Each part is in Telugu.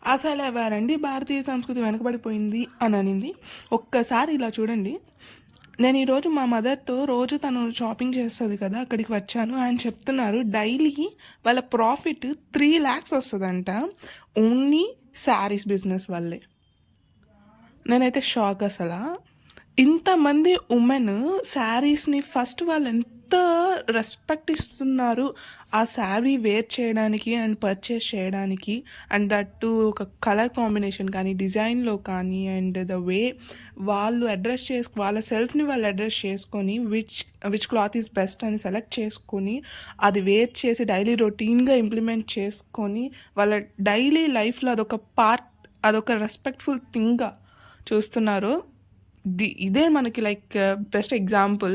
అసలు ఎవరండి భారతీయ సంస్కృతి వెనకబడిపోయింది అని అనింది. ఒక్కసారి ఇలా చూడండి. నేను ఈరోజు మా మదర్తో రోజు తను షాపింగ్ చేస్తుంది కదా, అక్కడికి వచ్చాను. ఆయన చెప్తున్నారు డైలీ వాళ్ళ ప్రాఫిట్ 3 lakhs వస్తుందంట, ఓన్లీ శారీస్ బిజినెస్ వల్లే. నేనైతే షాక్ అసలు. ఇంతమంది ఉమెన్ శారీస్ని ఫస్ట్ వాళ్ళు ఎంత రెస్పెక్ట్ ఇస్తున్నారు ఆ శారీ వేర్ చేయడానికి అండ్ పర్చేస్ చేయడానికి, అండ్ దట్ ఒక కలర్ కాంబినేషన్ కానీ డిజైన్లో కానీ అండ్ ద వే వాళ్ళు వాళ్ళ సెల్ఫ్ని వాళ్ళు అడ్రస్ చేసుకొని విచ్ క్లాత్ ఈస్ బెస్ట్ అని సెలెక్ట్ చేసుకొని అది వేర్ చేసి డైలీ రొటీన్గా ఇంప్లిమెంట్ చేసుకొని వాళ్ళ డైలీ లైఫ్లో అదొక రెస్పెక్ట్ఫుల్ థింగ్గా చూస్తున్నారు. ఇదే మనకి లైక్ బెస్ట్ ఎగ్జాంపుల్.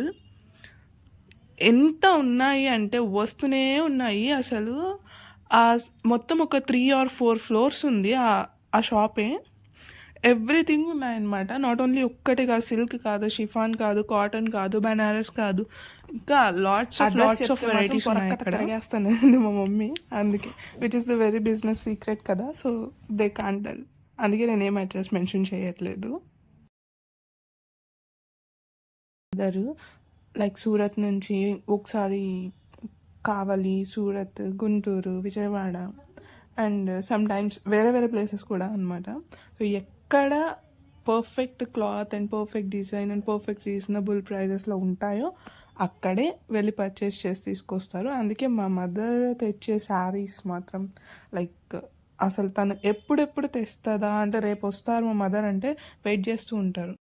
ఎంత ఉన్నాయి అంటే వస్తూనే ఉన్నాయి అసలు. మొత్తం ఒక 3 or 4 floors ఉంది ఆ షాపే. ఎవ్రీథింగ్ ఉన్నాయన్నమాట. నాట్ ఓన్లీ ఒక్కటి కాదు, సిల్క్ కాదు, షిఫాన్ కాదు, కాటన్ కాదు, బనారస్ కాదు, ఇంకా లాట్స్ ఆఫ్ వెరైటీస్ ఉన్నాయి అక్కడ. తిరిగేస్తాను మా మమ్మీ, అందుకే which is the very business secret కదా, సో దే కాంట్ టెల్. అందుకే నేనేం అడ్రస్ మెన్షన్ చేయట్లేదు. లైక్ సూరత్ నుంచి ఒకసారి Kavali, Surat, Guntur, Vijayawada and sometimes వేరే ప్లేసెస్ కూడా అనమాట. సో ఎక్కడ perfect cloth and perfect design and perfect reasonable ప్రైజెస్లో ఉంటాయో అక్కడే వెళ్ళి పర్చేస్ చేసి తీసుకొస్తారు. అందుకే మా మదర్ తెచ్చే శారీస్ మాత్రం లైక్ అసలు తను ఎప్పుడెప్పుడు తెస్తుందా అంటే, రేపు వస్తారు మా మదర్ అంటే వెయిట్ చేస్తూ ఉంటారు.